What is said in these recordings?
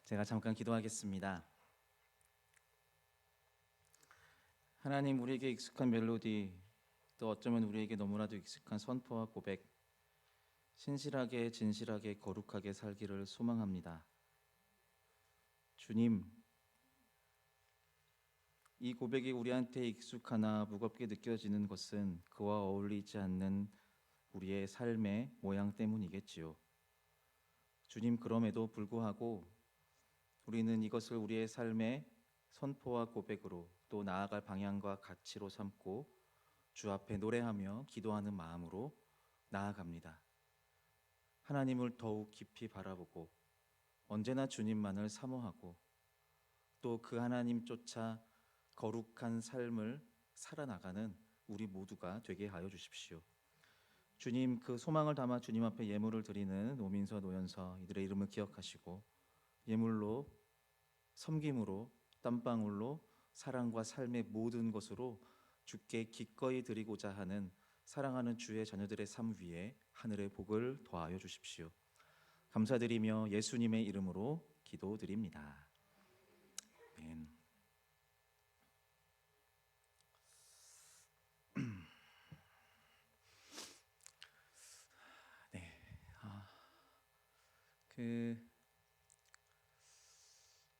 제가 잠깐 기도하겠습니다. 하나님, 우리에게 익숙한 멜로디, 또 어쩌면 우리에게 너무나도 익숙한 선포와 고백, 신실하게 진실하게 거룩하게 살기를 소망합니다. 주님, 이 고백이 우리한테 익숙하나 무겁게 느껴지는 것은 그와 어울리지 않는 우리의 삶의 모양 때문이겠지요. 주님, 그럼에도 불구하고 우리는 이것을 우리의 삶의 선포와 고백으로 또 나아갈 방향과 가치로 삼고 주 앞에 노래하며 기도하는 마음으로 나아갑니다. 하나님을 더욱 깊이 바라보고 언제나 주님만을 사모하고 또 그 하나님 쫓아 거룩한 삶을 살아나가는 우리 모두가 되게 하여 주십시오. 주님, 그 소망을 담아 주님 앞에 예물을 드리는 노민서, 노연서 이들의 이름을 기억하시고 예물로, 섬김으로, 땀방울로, 사랑과 삶의 모든 것으로 주께 기꺼이 드리고자 하는 사랑하는 주의 자녀들의 삶 위에 하늘의 복을 더하여 주십시오. 감사드리며 예수님의 이름으로 기도드립니다. 아멘. 네, 그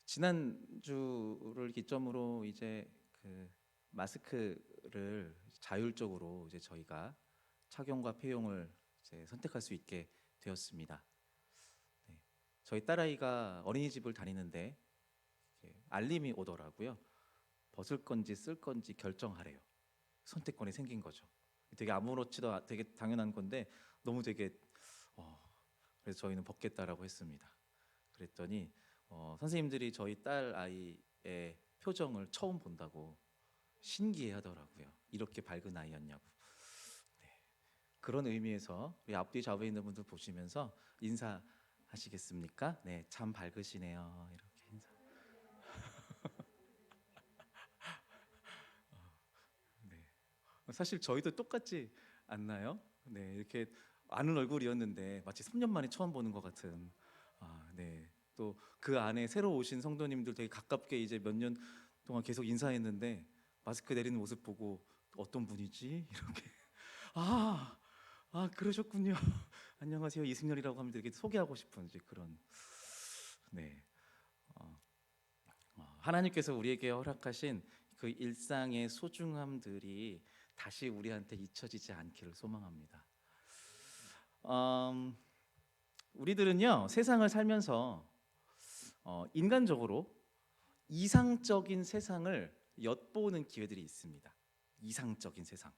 지난주를 기점으로 이제 그 마스크를 자율적으로 이제 저희가 착용과 폐용을 이제 선택할 수 있게 되었습니다. 네, 저희 딸아이가 어린이집을 다니는데 알림이 오더라고요. 벗을 건지 쓸 건지 결정하래요. 선택권이 생긴 거죠. 되게 아무렇지도 되게 당연한 건데 너무 되게 그래서 저희는 벗겠다라고 했습니다. 그랬더니 선생님들이 저희 딸 아이의 표정을 처음 본다고 신기해하더라고요. 이렇게 밝은 아이였냐고. 네, 그런 의미에서 우리 앞뒤 좌우에 있는 분들 보시면서 인사하시겠습니까? 네, 참 밝으시네요. 이렇게 인사. 네, 사실 저희도 똑같지 않나요? 네, 이렇게 아는 얼굴이었는데 마치 3년 만에 처음 보는 것 같은. 네. 또 그 안에 새로 오신 성도님들 되게 가깝게 이제 몇 년 동안 계속 인사했는데 마스크 내리는 모습 보고 어떤 분이지? 이렇게 그러셨군요. 안녕하세요, 이승열이라고 하면 되게 소개하고 싶은 이제 그런. 네. 어, 하나님께서 우리에게 허락하신 그 일상의 소중함들이 다시 우리한테 잊혀지지 않기를 소망합니다. 음, 우리들은요 세상을 살면서 인간적으로 이상적인 세상을 엿보는 기회들이 있습니다. 이상적인 세상.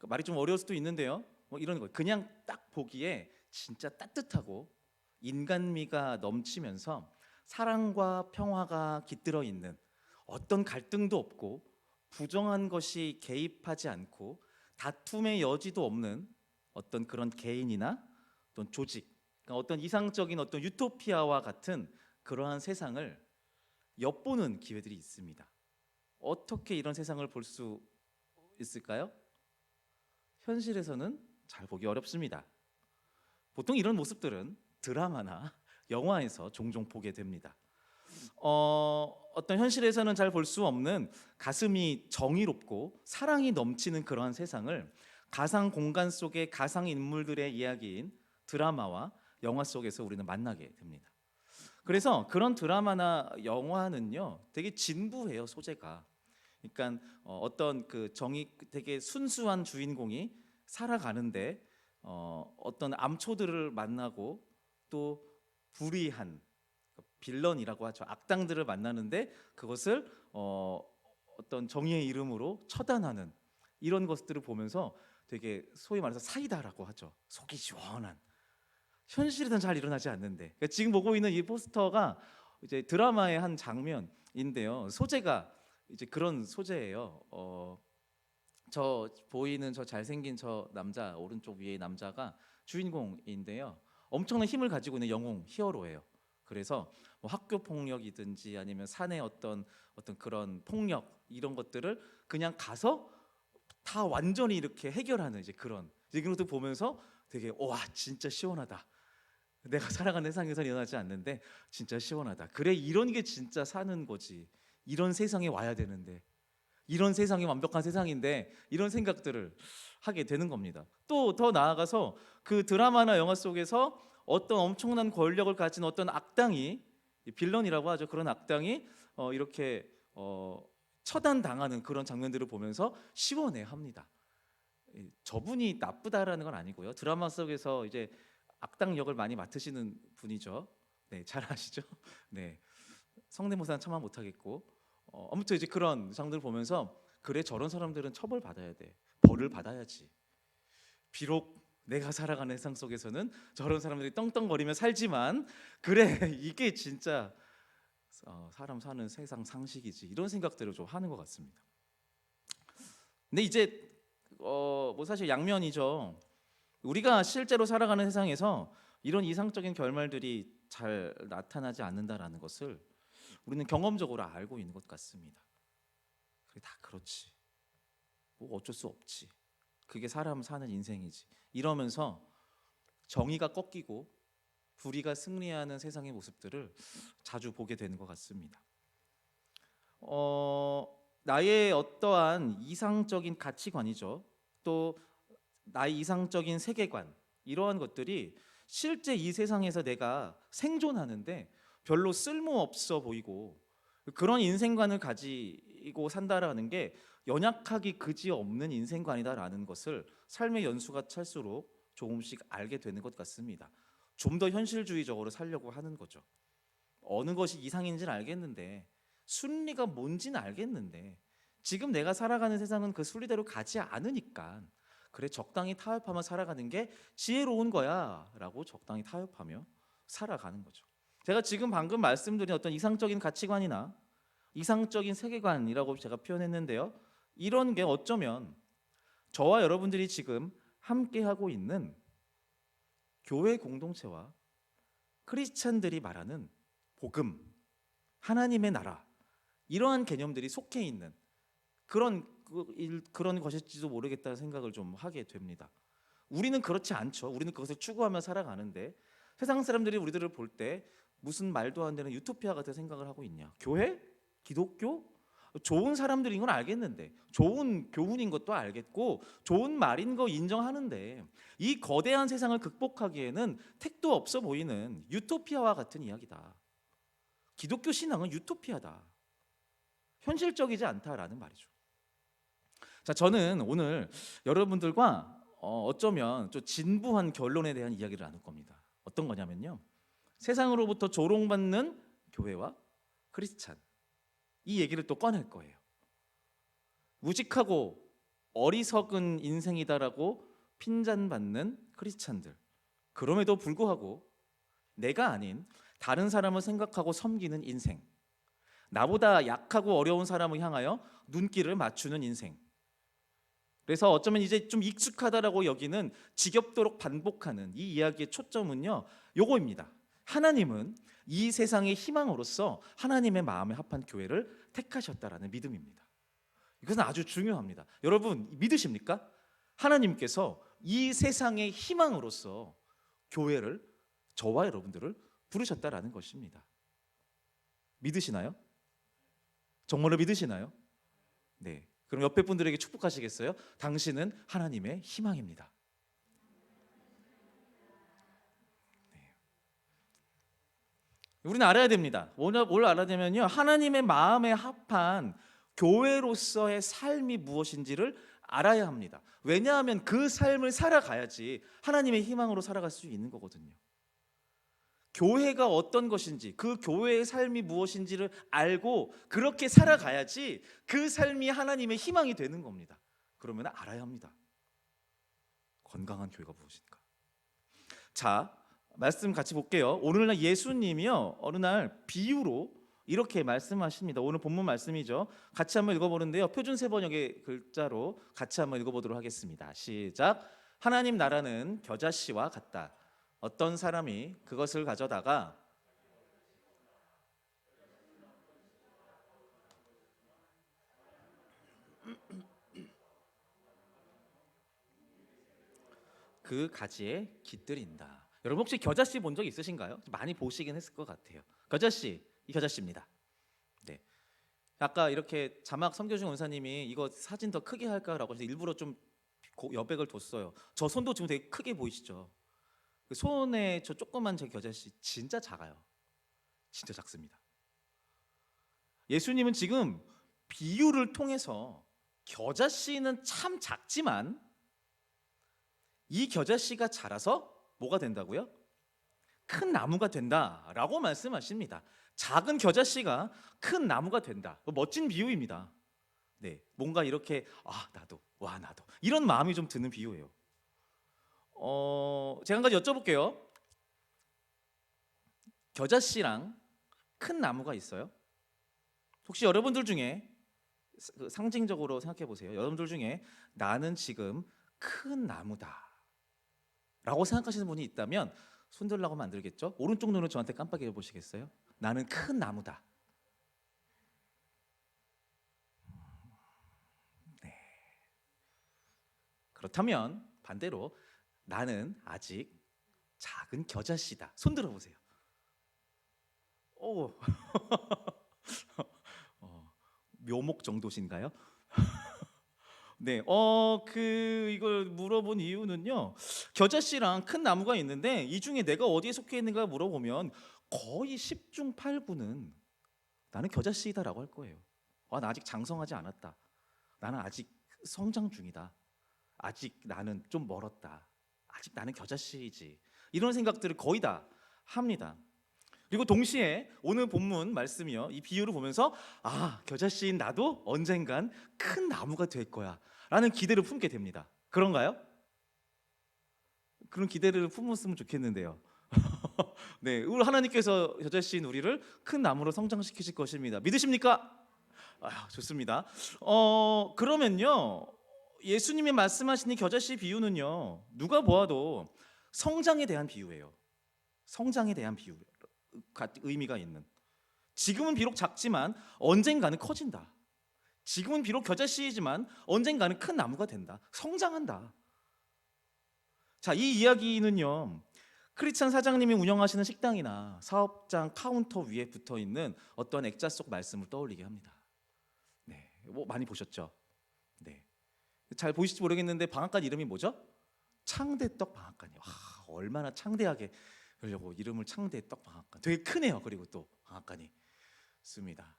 말이 좀 어려울 수도 있는데요. 뭐 이런 거 그냥 딱 보기에 진짜 따뜻하고 인간미가 넘치면서 사랑과 평화가 깃들어 있는, 어떤 갈등도 없고 부정한 것이 개입하지 않고 다툼의 여지도 없는 어떤 그런 개인이나 어떤 조직, 그러니까 어떤 이상적인 어떤 유토피아와 같은 그러한 세상을 엿보는 기회들이 있습니다. 어떻게 이런 세상을 볼 수 있을까요? 현실에서는 잘 보기 어렵습니다. 보통 이런 모습들은 드라마나 영화에서 종종 보게 됩니다. 어떤 현실에서는 잘 볼 수 없는 가슴이 정의롭고 사랑이 넘치는 그러한 세상을 가상 공간 속의 가상 인물들의 이야기인 드라마와 영화 속에서 우리는 만나게 됩니다. 그래서 그런 드라마나 영화는요 되게 진부해요, 소재가. 그러니까 어떤 그 정의 되게 순수한 주인공이 살아가는데 어떤 암초들을 만나고 또 불의한 빌런이라고 하죠, 악당들을 만나는데 그것을 어떤 정의의 이름으로 처단하는 이런 것들을 보면서 되게 소위 말해서 사이다라고 하죠. 속이 시원한. 현실에서는 잘 일어나지 않는데, 그러니까 지금 보고 있는 이 포스터가 이제 드라마의 한 장면인데요. 소재가 이제 그런 소재예요. 저 보이는 저 잘생긴 저 남자, 오른쪽 위에 남자가 주인공인데요. 엄청난 힘을 가지고 있는 영웅 히어로예요. 그래서 뭐 학교 폭력이든지 아니면 사내 어떤 그런 폭력 이런 것들을 그냥 가서 다 완전히 이렇게 해결하는 이제 그런 것도 보면서 되게 와 진짜 시원하다. 내가 살아가는 세상에서는 일어나지 않는데 진짜 시원하다. 그래, 이런 게 진짜 사는 거지. 이런 세상에 와야 되는데, 이런 세상이 완벽한 세상인데, 이런 생각들을 하게 되는 겁니다. 또 더 나아가서 그 드라마나 영화 속에서 어떤 엄청난 권력을 가진 어떤 악당이, 빌런이라고 하죠. 그런 악당이 이렇게 처단당하는 그런 장면들을 보면서 시원해합니다. 저분이 나쁘다라는 건 아니고요. 드라마 속에서 이제 악당 역을 많이 맡으시는 분이죠. 네, 잘 아시죠? 네, 성대모사는 차마 못하겠고, 아무튼 이제 그런 장들을 보면서 그래, 저런 사람들은 처벌 받아야 돼, 벌을 받아야지. 비록 내가 살아가는 세상 속에서는 저런 사람들이 떵떵거리며 살지만, 그래, 이게 진짜 사람 사는 세상 상식이지, 이런 생각들을 좀 하는 것 같습니다. 근데 이제 뭐 사실 양면이죠. 우리가 실제로 살아가는 세상에서 이런 이상적인 결말들이 잘 나타나지 않는다라는 것을 우리는 경험적으로 알고 있는 것 같습니다. 그게 다 그렇지, 뭐 어쩔 수 없지, 그게 사람 사는 인생이지, 이러면서 정의가 꺾이고 불의가 승리하는 세상의 모습들을 자주 보게 되는 것 같습니다. 나의 어떠한 이상적인 가치관이죠, 또 나의 이상적인 세계관, 이러한 것들이 실제 이 세상에서 내가 생존하는데 별로 쓸모없어 보이고, 그런 인생관을 가지고 산다라는 게 연약하기 그지없는 인생관이다라는 것을 삶의 연수가 찰수록 조금씩 알게 되는 것 같습니다. 좀 더 현실주의적으로 살려고 하는 거죠. 어느 것이 이상인지는 알겠는데, 순리가 뭔지는 알겠는데, 지금 내가 살아가는 세상은 그 순리대로 가지 않으니까, 그래, 적당히 타협하며 살아가는 게 지혜로운 거야 라고 적당히 타협하며 살아가는 거죠. 제가 지금 방금 말씀드린 어떤 이상적인 가치관이나 이상적인 세계관이라고 제가 표현했는데요, 이런 게 어쩌면 저와 여러분들이 지금 함께하고 있는 교회 공동체와 크리스찬들이 말하는 복음, 하나님의 나라, 이러한 개념들이 속해 있는 그런 것일지도 모르겠다는 생각을 좀 하게 됩니다. 우리는 그렇지 않죠. 우리는 그것을 추구하며 살아가는데, 세상 사람들이 우리들을 볼 때 무슨 말도 안 되는 유토피아 같은 생각을 하고 있냐, 교회? 기독교? 좋은 사람들인 건 알겠는데, 좋은 교훈인 것도 알겠고, 좋은 말인 거 인정하는데, 이 거대한 세상을 극복하기에는 택도 없어 보이는 유토피아와 같은 이야기다. 기독교 신앙은 유토피아다, 현실적이지 않다라는 말이죠. 자, 저는 오늘 여러분들과 어쩌면 좀 진부한 결론에 대한 이야기를 나눌 겁니다. 어떤 거냐면요, 세상으로부터 조롱받는 교회와 크리스찬, 이 얘기를 또 꺼낼 거예요. 무직하고 어리석은 인생이다라고 핀잔받는 크리스찬들, 그럼에도 불구하고 내가 아닌 다른 사람을 생각하고 섬기는 인생, 나보다 약하고 어려운 사람을 향하여 눈길을 맞추는 인생, 그래서 어쩌면 이제 좀 익숙하다라고 여기는 지겹도록 반복하는 이 이야기의 초점은요, 요거입니다. 하나님은 이 세상의 희망으로서 하나님의 마음에 합한 교회를 택하셨다라는 믿음입니다. 이것은 아주 중요합니다. 여러분 믿으십니까? 하나님께서 이 세상의 희망으로서 교회를, 저와 여러분들을 부르셨다라는 것입니다. 믿으시나요? 정말로 믿으시나요? 네. 그럼 옆에 분들에게 축복하시겠어요? 당신은 하나님의 희망입니다. 네. 우리는 알아야 됩니다. 뭘 알아야 되면요, 하나님의 마음에 합한 교회로서의 삶이 무엇인지를 알아야 합니다. 왜냐하면 그 삶을 살아가야지 하나님의 희망으로 살아갈 수 있는 거거든요. 교회가 어떤 것인지, 그 교회의 삶이 무엇인지를 알고 그렇게 살아가야지 그 삶이 하나님의 희망이 되는 겁니다. 그러면 알아야 합니다. 건강한 교회가 무엇인가. 자, 말씀 같이 볼게요. 오늘날 예수님이요, 어느 날 비유로 이렇게 말씀하십니다. 오늘 본문 말씀이죠. 같이 한번 읽어보는데요, 표준 세번역의 글자로 같이 한번 읽어보도록 하겠습니다. 시작. 하나님 나라는 겨자씨와 같다. 어떤 사람이 그것을 가져다가 그 가지에 깃들인다. 여러분 혹시 겨자씨 본 적 있으신가요? 많이 보시긴 했을 것 같아요. 겨자씨, 이 겨자씨입니다. 네. 아까 이렇게 자막 섬겨준 원사님이 이거 사진 더 크게 할까라고 해서 일부러 좀 여백을 뒀어요. 저 손도 지금 되게 크게 보이시죠? 그 손에 저 조그만 제 겨자씨 진짜 작아요. 진짜 작습니다. 예수님은 지금 비유를 통해서 겨자씨는 참 작지만 이 겨자씨가 자라서 뭐가 된다고요? 큰 나무가 된다라고 말씀하십니다. 작은 겨자씨가 큰 나무가 된다. 멋진 비유입니다. 네, 뭔가 이렇게 나도 나도 이런 마음이 좀 드는 비유예요. 제가 한 가지 여쭤볼게요. 겨자씨랑 큰 나무가 있어요? 혹시 여러분들 중에 상징적으로 생각해 보세요. 여러분들 중에 나는 지금 큰 나무다 라고 생각하시는 분이 있다면 손 들라고 하면 안 들겠죠? 오른쪽 눈을 저한테 깜빡여 보시겠어요? 나는 큰 나무다. 네. 그렇다면 반대로 나는 아직 작은 겨자씨다. 손 들어 보세요. 오. 묘목 정도신가요? 네, 이걸 물어본 이유는요. 겨자씨랑 큰 나무가 있는데 이 중에 내가 어디에 속해 있는가 물어보면 거의 10중 8구는 나는 겨자씨다라고 할 거예요. 나 아직 장성하지 않았다. 나는 아직 성장 중이다. 아직 나는 좀 멀었다. 아직 나는 겨자씨이지. 이런 생각들을 거의 다 합니다. 그리고 동시에 오늘 본문 말씀이요, 이 비유를 보면서 겨자씨인 나도 언젠간 큰 나무가 될 거야 라는 기대를 품게 됩니다. 그런가요? 그런 기대를 품었으면 좋겠는데요. 네, 우리 하나님께서 겨자씨인 우리를 큰 나무로 성장시키실 것입니다. 믿으십니까? 좋습니다. 그러면요, 예수님이 말씀하신 이 겨자씨 비유는요, 누가 보아도 성장에 대한 비유예요. 성장에 대한 비유, 의미가 있는. 지금은 비록 작지만 언젠가는 커진다. 지금은 비록 겨자씨이지만 언젠가는 큰 나무가 된다. 성장한다. 자, 이 이야기는요, 크리스찬 사장님이 운영하시는 식당이나 사업장 카운터 위에 붙어 있는 어떤 액자 속 말씀을 떠올리게 합니다. 네, 많이 보셨죠? 네, 잘 보이실지 모르겠는데 방앗간 이름이 뭐죠? 창대떡 방앗간이요. 얼마나 창대하게 그러려고 이름을 창대떡 방앗간. 되게 크네요. 그리고 또 방앗간이 씁니다.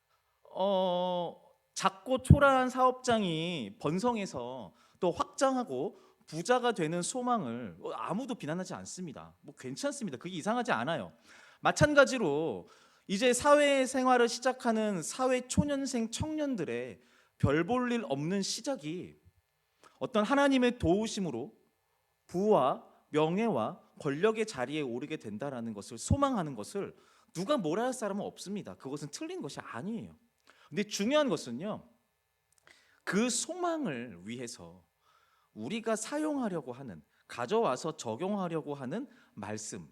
작고 초라한 사업장이 번성해서 또 확장하고 부자가 되는 소망을 아무도 비난하지 않습니다. 괜찮습니다. 그게 이상하지 않아요. 마찬가지로 이제 사회생활을 시작하는 사회 초년생 청년들의 별 볼 일 없는 시작이 어떤 하나님의 도우심으로 부와 명예와 권력의 자리에 오르게 된다라는 것을 소망하는 것을 누가 뭐라 할 사람은 없습니다. 그것은 틀린 것이 아니에요. 근데 중요한 것은요, 그 소망을 위해서 우리가 사용하려고 하는, 가져와서 적용하려고 하는 말씀,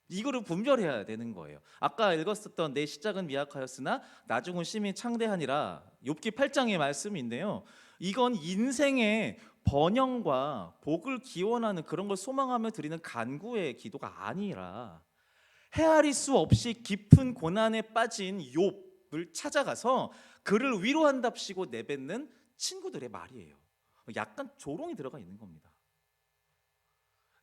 이거를 분별해야 되는 거예요. 아까 읽었었던 내 시작은 미약하였으나 나중은 심히 창대하니라, 욥기 8장의 말씀인데요, 이건 인생의 번영과 복을 기원하는 그런 걸 소망하며 드리는 간구의 기도가 아니라 헤아릴 수 없이 깊은 고난에 빠진 욥을 찾아가서 그를 위로한답시고 내뱉는 친구들의 말이에요. 약간 조롱이 들어가 있는 겁니다.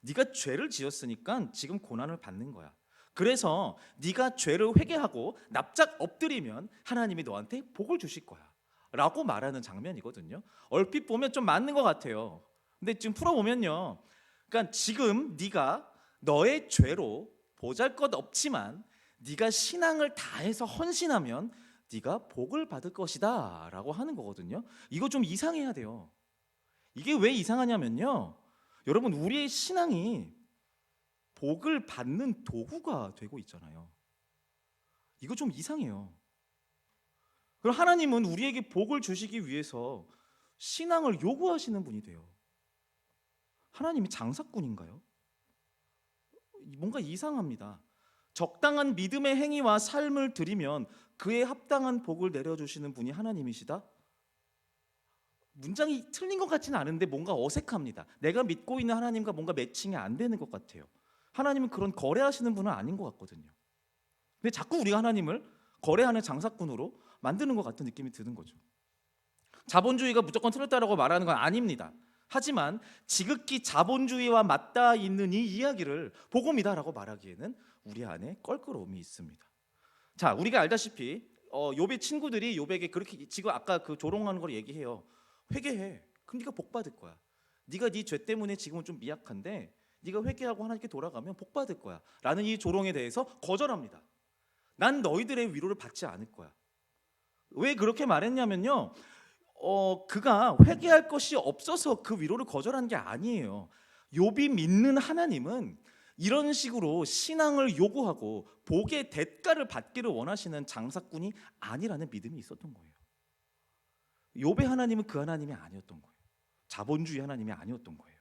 네가 죄를 지었으니까 지금 고난을 받는 거야. 그래서 네가 죄를 회개하고 납작 엎드리면 하나님이 너한테 복을 주실 거야 라고 말하는 장면이거든요. 얼핏 보면 좀 맞는 것 같아요. 근데 지금 풀어보면요, 그러니까 지금 네가 너의 죄로 보잘것없지만 네가 신앙을 다해서 헌신하면 네가 복을 받을 것이다 라고 하는 거거든요. 이거 좀 이상해야 돼요. 이게 왜 이상하냐면요, 여러분, 우리의 신앙이 복을 받는 도구가 되고 있잖아요. 이거 좀 이상해요. 그럼 하나님은 우리에게 복을 주시기 위해서 신앙을 요구하시는 분이 돼요. 하나님이 장사꾼인가요? 뭔가 이상합니다. 적당한 믿음의 행위와 삶을 드리면 그에 합당한 복을 내려주시는 분이 하나님이시다? 문장이 틀린 것 같지는 않은데 뭔가 어색합니다. 내가 믿고 있는 하나님과 뭔가 매칭이 안 되는 것 같아요. 하나님은 그런 거래하시는 분은 아닌 것 같거든요. 근데 자꾸 우리가 하나님을 거래하는 장사꾼으로 만드는 것 같은 느낌이 드는 거죠. 자본주의가 무조건 틀렸다라고 말하는 건 아닙니다. 하지만 지극히 자본주의와 맞닿아 있는 이 이야기를 복음이다라고 말하기에는 우리 안에 껄끄러움이 있습니다. 자, 우리가 알다시피 욥의 친구들이 욥에게 그렇게 지금 아까 그 조롱하는 걸 얘기해요. 회개해. 그럼 네가 복 받을 거야. 네가 네 죄 때문에 지금은 좀 미약한데 네가 회개하고 하나님께 돌아가면 복 받을 거야. 라는 이 조롱에 대해서 거절합니다. 난 너희들의 위로를 받지 않을 거야. 왜 그렇게 말했냐면요. 그가 회개할 것이 없어서 그 위로를 거절한 게 아니에요. 욥이 믿는 하나님은 이런 식으로 신앙을 요구하고 복의 대가를 받기를 원하시는 장사꾼이 아니라는 믿음이 있었던 거예요. 욥의 하나님은 그 하나님이 아니었던 거예요. 자본주의 하나님이 아니었던 거예요.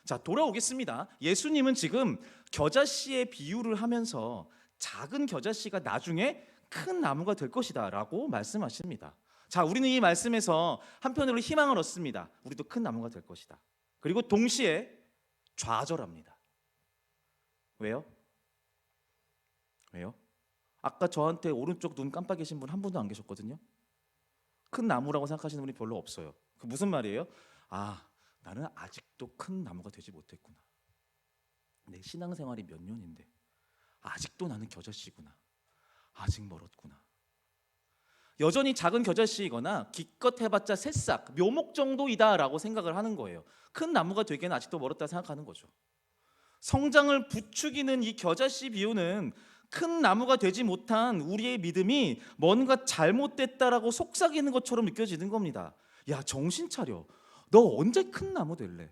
자, 돌아오겠습니다. 예수님은 지금 겨자씨의 비유를 하면서 작은 겨자씨가 나중에 큰 나무가 될 것이다 라고 말씀하십니다. 자, 우리는 이 말씀에서 한편으로 희망을 얻습니다. 우리도 큰 나무가 될 것이다. 그리고 동시에 좌절합니다. 왜요? 왜요? 아까 저한테 오른쪽 눈 깜빡이신 분 한 분도 안 계셨거든요. 큰 나무라고 생각하시는 분이 별로 없어요. 그 무슨 말이에요? 아, 나는 아직도 큰 나무가 되지 못했구나. 내 신앙생활이 몇 년인데 아직도 나는 겨자씨구나. 아직 멀었구나. 여전히 작은 겨자씨이거나 기껏 해봤자 새싹, 묘목 정도이다라고 생각을 하는 거예요. 큰 나무가 되기에는 아직도 멀었다 생각하는 거죠. 성장을 부추기는 이 겨자씨 비유는 큰 나무가 되지 못한 우리의 믿음이 뭔가 잘못됐다라고 속삭이는 것처럼 느껴지는 겁니다. 야, 정신 차려. 너 언제 큰 나무 될래?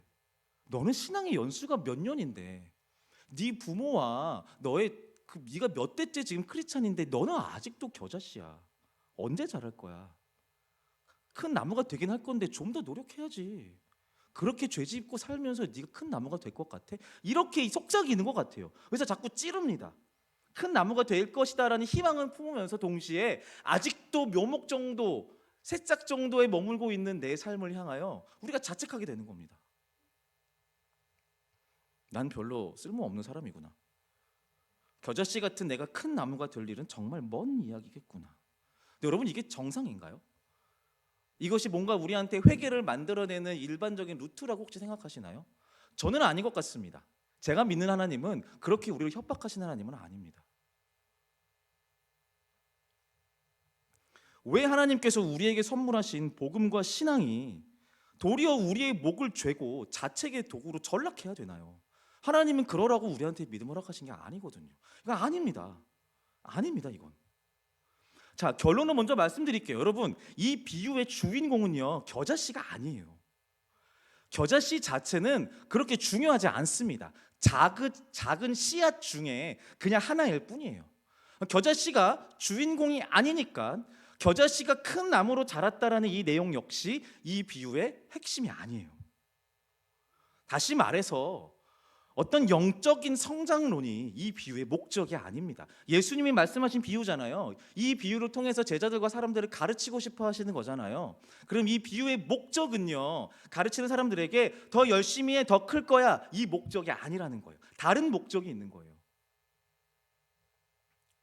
너는 신앙의 연수가 몇 년인데, 네 부모와 네가 몇 대째 지금 크리스찬인데 너는 아직도 겨자씨야. 언제 자랄 거야? 큰 나무가 되긴 할 건데 좀 더 노력해야지. 그렇게 죄짓고 살면서 네가 큰 나무가 될 것 같아? 이렇게 속삭이는 것 같아요. 그래서 자꾸 찌릅니다. 큰 나무가 될 것이다라는 희망을 품으면서 동시에 아직도 묘목 정도, 새싹 정도에 머물고 있는 내 삶을 향하여 우리가 자책하게 되는 겁니다. 난 별로 쓸모없는 사람이구나. 겨자씨 같은 내가 큰 나무가 될 일은 정말 먼 이야기겠구나. 근데 여러분, 이게 정상인가요? 이것이 뭔가 우리한테 회개를 만들어내는 일반적인 루트라고 혹시 생각하시나요? 저는 아닌 것 같습니다. 제가 믿는 하나님은 그렇게 우리를 협박하시는 하나님은 아닙니다. 왜 하나님께서 우리에게 선물하신 복음과 신앙이 도리어 우리의 목을 죄고 자책의 도구로 전락해야 되나요? 하나님은 그러라고 우리한테 믿음을 허락하신 게 아니거든요. 이건 아닙니다. 아닙니다, 이건. 자, 결론을 먼저 말씀드릴게요. 여러분, 이 비유의 주인공은요, 겨자씨가 아니에요. 겨자씨 자체는 그렇게 중요하지 않습니다. 작은 씨앗 중에 그냥 하나일 뿐이에요. 겨자씨가 주인공이 아니니까 겨자씨가 큰 나무로 자랐다라는 이 내용 역시 이 비유의 핵심이 아니에요. 다시 말해서 어떤 영적인 성장론이 이 비유의 목적이 아닙니다. 예수님이 말씀하신 비유잖아요. 이 비유를 통해서 제자들과 사람들을 가르치고 싶어 하시는 거잖아요. 그럼 이 비유의 목적은요, 가르치는 사람들에게 더 열심히 해, 더 클 거야, 이 목적이 아니라는 거예요. 다른 목적이 있는 거예요.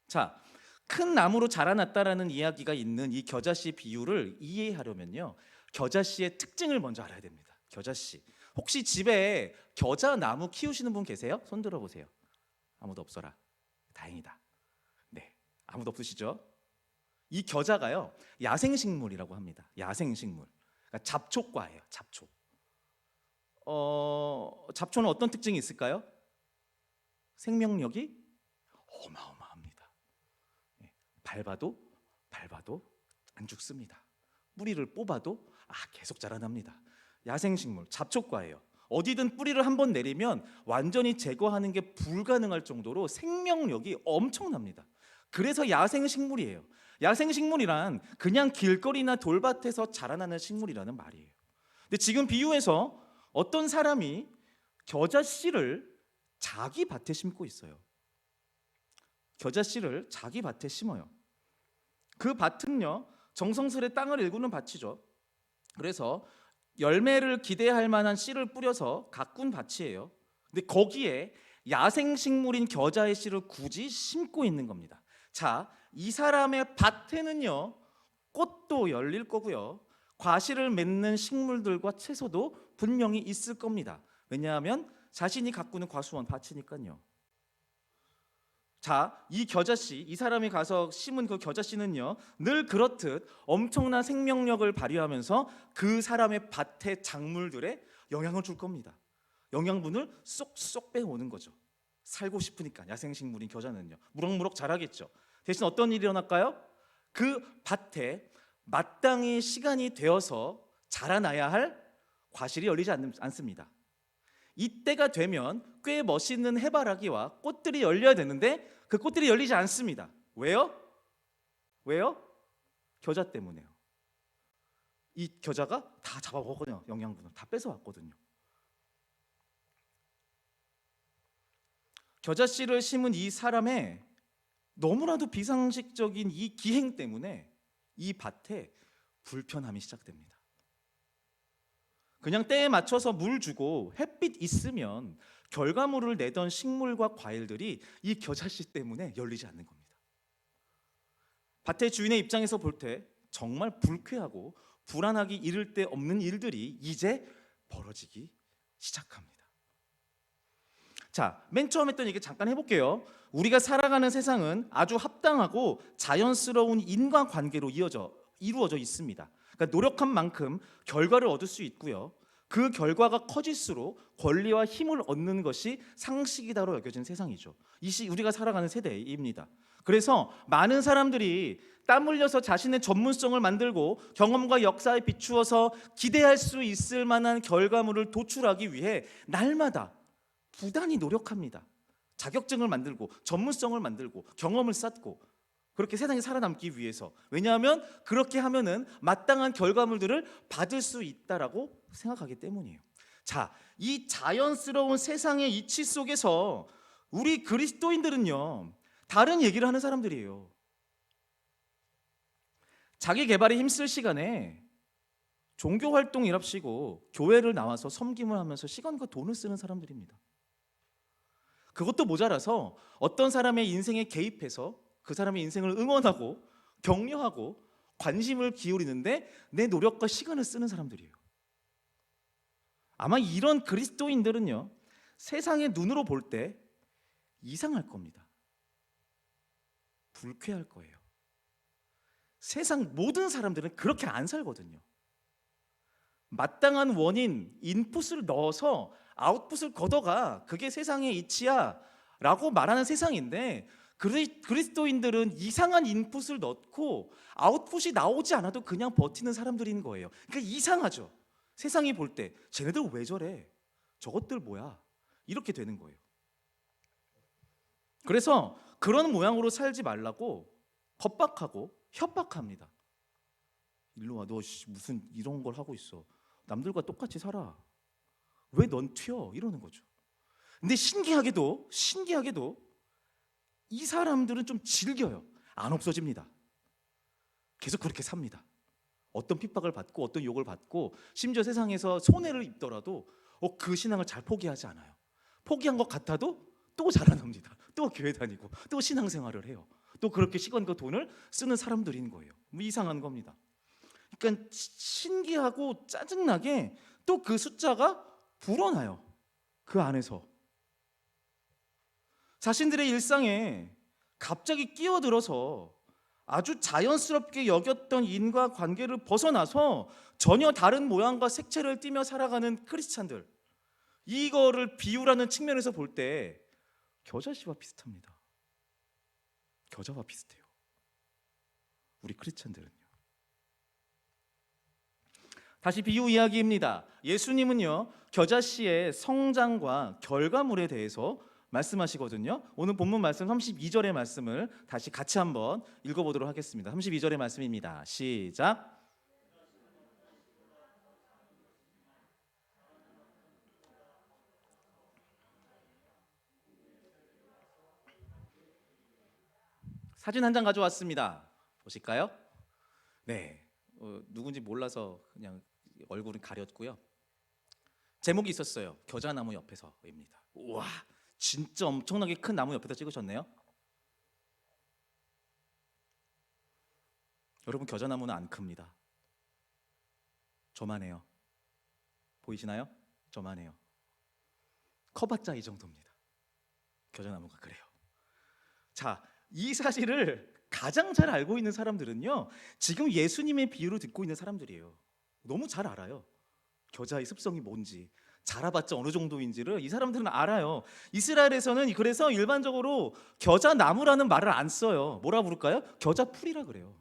자, 큰 나무로 자라났다라는 이야기가 있는 이 겨자씨 비유를 이해하려면요, 겨자씨의 특징을 먼저 알아야 됩니다. 겨자씨. 혹시 집에 겨자 나무 키우시는 분 계세요? 손 들어보세요. 아무도 없어라. 다행이다. 네, 아무도 없으시죠? 이 겨자가요, 야생식물이라고 합니다. 야생식물. 그러니까 잡초과예요. 잡초. 잡초는 어떤 특징이 있을까요? 생명력이 어마어마합니다. 밟아도 안 죽습니다. 뿌리를 뽑아도 계속 자라납니다. 야생식물, 잡초과예요. 어디든 뿌리를 한번 내리면 완전히 제거하는 게 불가능할 정도로 생명력이 엄청납니다. 그래서 야생식물이에요. 야생식물이란 그냥 길거리나 돌밭에서 자라나는 식물이라는 말이에요. 근데 지금 비유에서 어떤 사람이 겨자씨를 자기 밭에 심고 있어요. 겨자씨를 자기 밭에 심어요. 그 밭은요, 정성스레 땅을 일구는 밭이죠. 그래서 열매를 기대할 만한 씨를 뿌려서 가꾼 밭이에요. 근데 거기에 야생식물인 겨자의 씨를 굳이 심고 있는 겁니다. 자, 이 사람의 밭에는요, 꽃도 열릴 거고요, 과실을 맺는 식물들과 채소도 분명히 있을 겁니다. 왜냐하면 자신이 가꾸는 과수원 밭이니까요. 자, 이 겨자씨, 이 사람이 가서 심은 그 겨자씨는요, 늘 그렇듯 엄청난 생명력을 발휘하면서 그 사람의 밭의 작물들에 영향을 줄 겁니다. 영양분을 쏙쏙 빼오는 거죠. 살고 싶으니까 야생식물인 겨자는요, 무럭무럭 자라겠죠. 대신 어떤 일이 일어날까요? 그 밭에 마땅히 시간이 되어서 자라나야 할 과실이 열리지 않습니다. 이때가 되면 꽤 멋있는 해바라기와 꽃들이 열려야 되는데 그 꽃들이 열리지 않습니다. 왜요? 왜요? 겨자 때문에요. 이 겨자가 다 잡아먹거든요. 영양분을 다 뺏어왔거든요. 겨자씨를 심은 이 사람의 너무나도 비상식적인 이 기행 때문에 이 밭에 불편함이 시작됩니다. 그냥 때에 맞춰서 물 주고 햇빛 있으면 결과물을 내던 식물과 과일들이 이 겨자씨 때문에 열리지 않는 겁니다. 밭의 주인의 입장에서 볼 때 정말 불쾌하고 불안하기 이를 데 없는 일들이 이제 벌어지기 시작합니다. 자, 맨 처음 했던 얘기 잠깐 해볼게요. 우리가 살아가는 세상은 아주 합당하고 자연스러운 인과관계로 이루어져 있습니다. 그러니까 노력한 만큼 결과를 얻을 수 있고요, 그 결과가 커질수록 권리와 힘을 얻는 것이 상식이다로 여겨진 세상이죠. 우리가 살아가는 세대입니다. 그래서 많은 사람들이 땀 흘려서 자신의 전문성을 만들고 경험과 역사에 비추어서 기대할 수 있을 만한 결과물을 도출하기 위해 날마다 부단히 노력합니다. 자격증을 만들고 전문성을 만들고 경험을 쌓고 그렇게 세상에 살아남기 위해서. 왜냐하면 그렇게 하면은 마땅한 결과물들을 받을 수 있다라고 생각하기 때문이에요. 자, 이 자연스러운 세상의 이치 속에서 우리 그리스도인들은요, 다른 얘기를 하는 사람들이에요. 자기 개발에 힘쓸 시간에 종교 활동이랍시고 교회를 나와서 섬김을 하면서 시간과 돈을 쓰는 사람들입니다. 그것도 모자라서 어떤 사람의 인생에 개입해서 그 사람의 인생을 응원하고 격려하고 관심을 기울이는데 내 노력과 시간을 쓰는 사람들이에요. 아마 이런 그리스도인들은요, 세상의 눈으로 볼 때 이상할 겁니다. 불쾌할 거예요. 세상 모든 사람들은 그렇게 안 살거든요. 마땅한 원인, 인풋을 넣어서 아웃풋을 걷어가, 그게 세상의 이치야 라고 말하는 세상인데, 그리스도인들은 이상한 인풋을 넣고 아웃풋이 나오지 않아도 그냥 버티는 사람들인 거예요. 그러니까 이상하죠. 세상이 볼 때 쟤네들 왜 저래? 저것들 뭐야? 이렇게 되는 거예요. 그래서 그런 모양으로 살지 말라고 겁박하고 협박합니다. 일로 와, 너 무슨 이런 걸 하고 있어. 남들과 똑같이 살아. 왜 넌 튀어? 이러는 거죠. 근데 신기하게도 이 사람들은 좀 즐겨요. 안 없어집니다. 계속 그렇게 삽니다. 어떤 핍박을 받고 어떤 욕을 받고 심지어 세상에서 손해를 입더라도 그 신앙을 잘 포기하지 않아요. 포기한 것 같아도 또 자라납니다. 또 교회 다니고 또 신앙생활을 해요. 또 그렇게 시간과 돈을 쓰는 사람들인 거예요. 이상한 겁니다. 그러니까 신기하고 짜증나게 또 그 숫자가 불어나요. 그 안에서 자신들의 일상에 갑자기 끼어들어서 아주 자연스럽게 여겼던 인과관계를 벗어나서 전혀 다른 모양과 색채를 띠며 살아가는 크리스찬들, 이거를 비유라는 측면에서 볼 때 겨자씨와 비슷합니다. 겨자와 비슷해요. 우리 크리스찬들은요. 다시 비유 이야기입니다. 예수님은요, 겨자씨의 성장과 결과물에 대해서 말씀하시거든요. 오늘 본문 말씀 32절의 말씀을 다시 같이 한번 읽어보도록 하겠습니다. 32절의 말씀입니다. 시작. 사진 한 장 가져왔습니다. 보실까요? 네, 누군지 몰라서 그냥 얼굴은 가렸고요. 제목이 있었어요. 겨자나무 옆에서입니다. 우와, 진짜 엄청나게 큰 나무 옆에서 찍으셨네요. 여러분, 겨자나무는 안 큽니다. 저만해요. 보이시나요? 저만해요. 커봤자 이 정도입니다. 겨자나무가 그래요. 자, 이 사실을 가장 잘 알고 있는 사람들은요, 지금 예수님의 비유를 듣고 있는 사람들이에요. 너무 잘 알아요. 겨자의 습성이 뭔지, 자라봤자 어느 정도인지를 이 사람들은 알아요. 이스라엘에서는 그래서 일반적으로 겨자나무라는 말을 안 써요. 뭐라 부를까요? 겨자풀이라 그래요.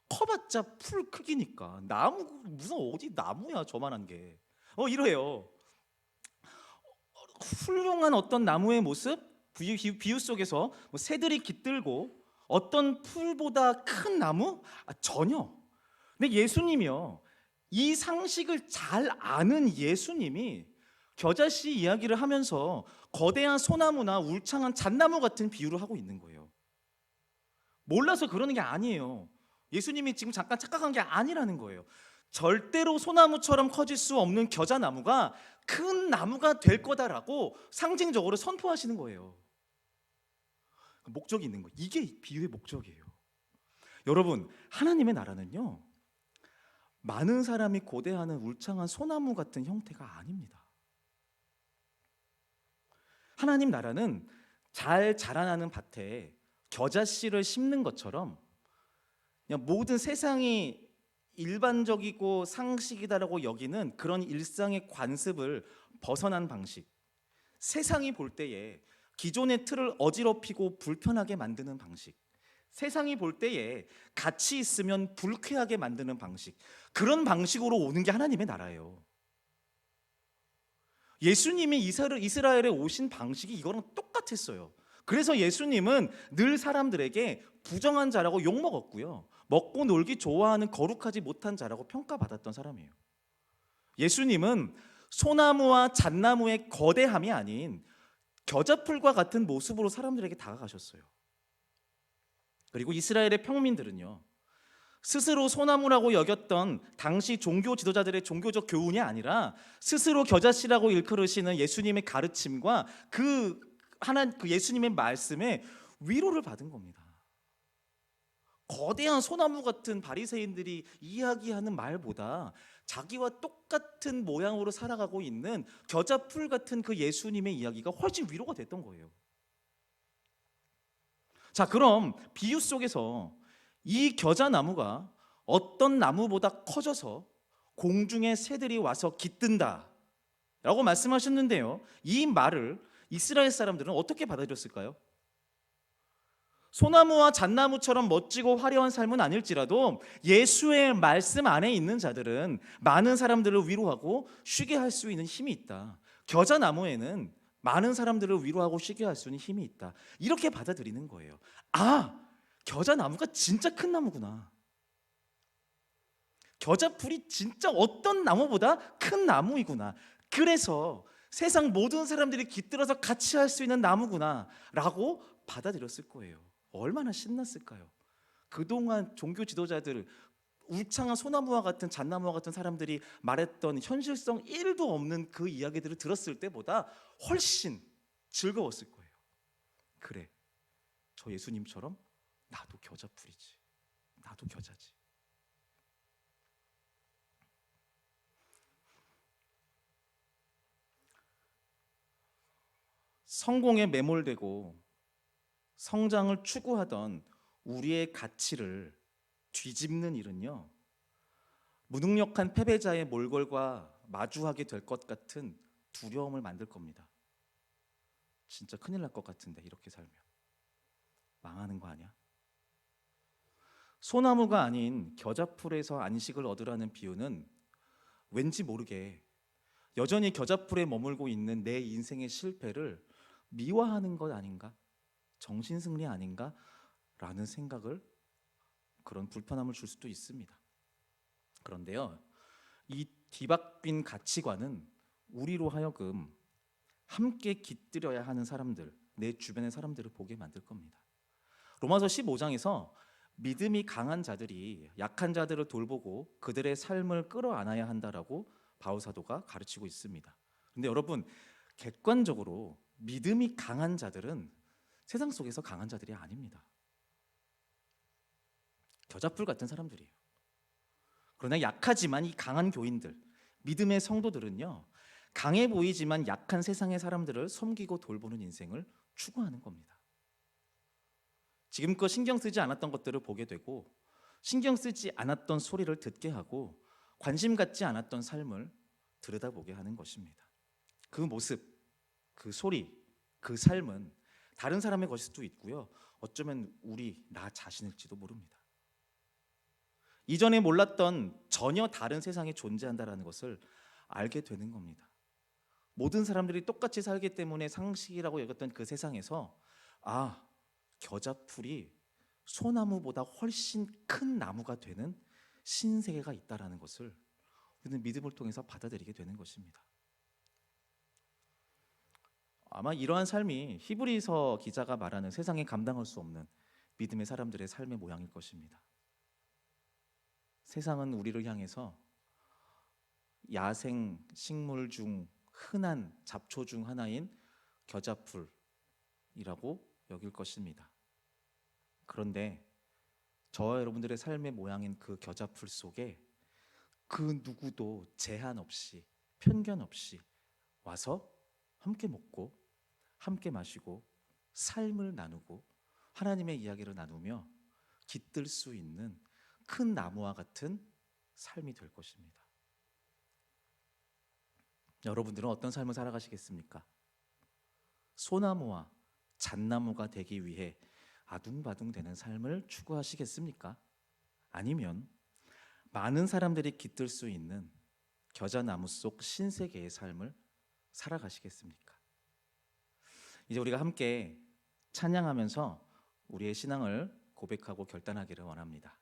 커봤자 풀 크기니까. 나무 무슨 어디 나무야 저만한 게. 이래요. 훌륭한 어떤 나무의 모습, 비유 속에서 뭐 새들이 깃들고 어떤 풀보다 큰 나무? 전혀. 근데 예수님이요, 이 상식을 잘 아는 예수님이 겨자씨 이야기를 하면서 거대한 소나무나 울창한 잣나무 같은 비유를 하고 있는 거예요. 몰라서 그러는 게 아니에요. 예수님이 지금 잠깐 착각한 게 아니라는 거예요. 절대로 소나무처럼 커질 수 없는 겨자나무가 큰 나무가 될 거다라고 상징적으로 선포하시는 거예요. 목적이 있는 거예요. 이게 비유의 목적이에요. 여러분, 하나님의 나라는요, 많은 사람이 고대하는 울창한 소나무 같은 형태가 아닙니다. 하나님 나라는 잘 자라나는 밭에 겨자씨를 심는 것처럼 그냥 모든 세상이 일반적이고 상식이다라고 여기는 그런 일상의 관습을 벗어난 방식, 세상이 볼 때에 기존의 틀을 어지럽히고 불편하게 만드는 방식, 세상이 볼 때에 같이 있으면 불쾌하게 만드는 방식, 그런 방식으로 오는 게 하나님의 나라예요. 예수님이 이스라엘에 오신 방식이 이거랑 똑같았어요. 그래서 예수님은 늘 사람들에게 부정한 자라고 욕먹었고요, 먹고 놀기 좋아하는 거룩하지 못한 자라고 평가받았던 사람이에요. 예수님은 소나무와 잣나무의 거대함이 아닌 겨자풀과 같은 모습으로 사람들에게 다가가셨어요. 그리고 이스라엘의 평민들은요, 스스로 소나무라고 여겼던 당시 종교 지도자들의 종교적 교훈이 아니라 스스로 겨자씨라고 일컬으시는 예수님의 가르침과 그 예수님의 말씀에 위로를 받은 겁니다. 거대한 소나무 같은 바리새인들이 이야기하는 말보다 자기와 똑같은 모양으로 살아가고 있는 겨자풀 같은 그 예수님의 이야기가 훨씬 위로가 됐던 거예요. 자, 그럼 비유 속에서 이 겨자나무가 어떤 나무보다 커져서 공중에 새들이 와서 깃든다 라고 말씀하셨는데요, 이 말을 이스라엘 사람들은 어떻게 받아들였을까요? 소나무와 잣나무처럼 멋지고 화려한 삶은 아닐지라도 예수의 말씀 안에 있는 자들은 많은 사람들을 위로하고 쉬게 할 수 있는 힘이 있다. 겨자나무에는 많은 사람들을 위로하고 쉬게 할 수 있는 힘이 있다. 이렇게 받아들이는 거예요. 아, 겨자나무가 진짜 큰 나무구나. 겨자풀이 진짜 어떤 나무보다 큰 나무이구나. 그래서 세상 모든 사람들이 깃들어서 같이 할 수 있는 나무구나 라고 받아들였을 거예요. 얼마나 신났을까요? 그동안 종교 지도자들, 울창한 소나무와 같은 잣나무와 같은 사람들이 말했던 현실성 1도 없는 그 이야기들을 들었을 때보다 훨씬 즐거웠을 거예요. 그래, 저 예수님처럼 나도 겨자풀이지, 나도 겨자지. 성공에 매몰되고 성장을 추구하던 우리의 가치를 뒤집는 일은요, 무능력한 패배자의 몰골과 마주하게 될 것 같은 두려움을 만들 겁니다. 진짜 큰일 날 것 같은데 이렇게 살면 망하는 거 아니야? 소나무가 아닌 겨자풀에서 안식을 얻으라는 비유는 왠지 모르게 여전히 겨자풀에 머물고 있는 내 인생의 실패를 미화하는 것 아닌가? 정신승리 아닌가? 라는 생각을, 그런 불편함을 줄 수도 있습니다. 그런데요, 이 뒤바뀐 가치관은 우리로 하여금 함께 깃들여야 하는 사람들, 내 주변의 사람들을 보게 만들 겁니다. 로마서 15장에서 믿음이 강한 자들이 약한 자들을 돌보고 그들의 삶을 끌어안아야 한다라고 바울 사도가 가르치고 있습니다. 근데 여러분, 객관적으로 믿음이 강한 자들은 세상 속에서 강한 자들이 아닙니다. 겨자풀 같은 사람들이에요. 그러나 약하지만 이 강한 교인들, 믿음의 성도들은요, 강해 보이지만 약한 세상의 사람들을 섬기고 돌보는 인생을 추구하는 겁니다. 지금껏 신경 쓰지 않았던 것들을 보게 되고, 신경 쓰지 않았던 소리를 듣게 하고, 관심 갖지 않았던 삶을 들여다보게 하는 것입니다. 그 모습, 그 소리, 그 삶은 다른 사람의 것일 수도 있고요, 어쩌면 나 자신일지도 모릅니다. 이전에 몰랐던 전혀 다른 세상이 존재한다는 것을 알게 되는 겁니다. 모든 사람들이 똑같이 살기 때문에 상식이라고 여겼던 그 세상에서, 겨자풀이 소나무보다 훨씬 큰 나무가 되는 신세계가 있다는 것을 우리는 믿음을 통해서 받아들이게 되는 것입니다. 아마 이러한 삶이 히브리서 기자가 말하는 세상에 감당할 수 없는 믿음의 사람들의 삶의 모양일 것입니다. 세상은 우리를 향해서 야생 식물 중 흔한 잡초 중 하나인 겨자풀이라고 여길 것입니다. 그런데 저와 여러분들의 삶의 모양인 그 겨자풀 속에 그 누구도 제한 없이, 편견 없이 와서 함께 먹고 함께 마시고 삶을 나누고 하나님의 이야기를 나누며 깃들 수 있는 큰 나무와 같은 삶이 될 것입니다. 여러분들은 어떤 삶을 살아가시겠습니까? 소나무와 잣나무가 되기 위해 아둥바둥 되는 삶을 추구하시겠습니까? 아니면 많은 사람들이 깃들 수 있는 겨자나무 속 신세계의 삶을 살아가시겠습니까? 이제 우리가 함께 찬양하면서 우리의 신앙을 고백하고 결단하기를 원합니다.